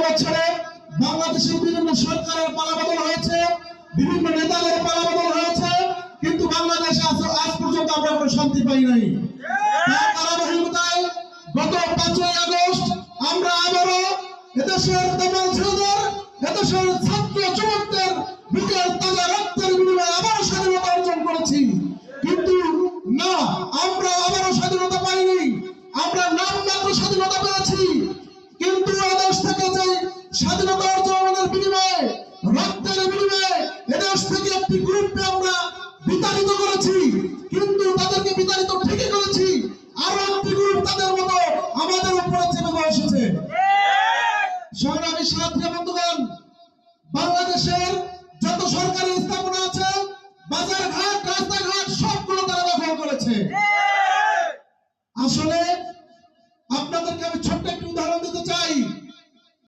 বছরে বাংলাদেশের বিভিন্ন সরকারের পালাবদল হয়েছে, বিভিন্ন নেতাদের পালাবদল হয়েছে, কিন্তু বাংলাদেশে আজ পর্যন্ত আমরা কোনো শান্তি পাই নাই। তার ধারাবাহিকতায় গত 5ই আগস্ট আমরা আবারও এদেশের তমাল ছেলেদের, এদেশের ছাত্র যুবকদের বুকের তাজা রক্তের বিনিময়ে আবারও স্বাধীনতা অর্জন করেছি। কিন্তু না, আমরা আবারও স্বাধীনতা পাইনি, আমরা নামমাত্র স্বাধীনতা পেয়েছি। কিন্তু এদেশ থেকে যে স্বাধীনতা অর্জনের বিনিময়ে, রক্তের বিনিময়ে এদেশ থেকে একটি গ্রুপকে আমরা বিতাড়িত করেছি, কিন্তু তাদেরকে বিতাড়িত ঠিকই করেছি, আরো একটি গ্রুপ তাদের মতো আমাদের উপরে চেপে এসেছে। সংগ্রামী সাথী বন্ধুগণ, বাংলাদেশের যত সরকারি স্থাপনা আছে, বাজারঘাট,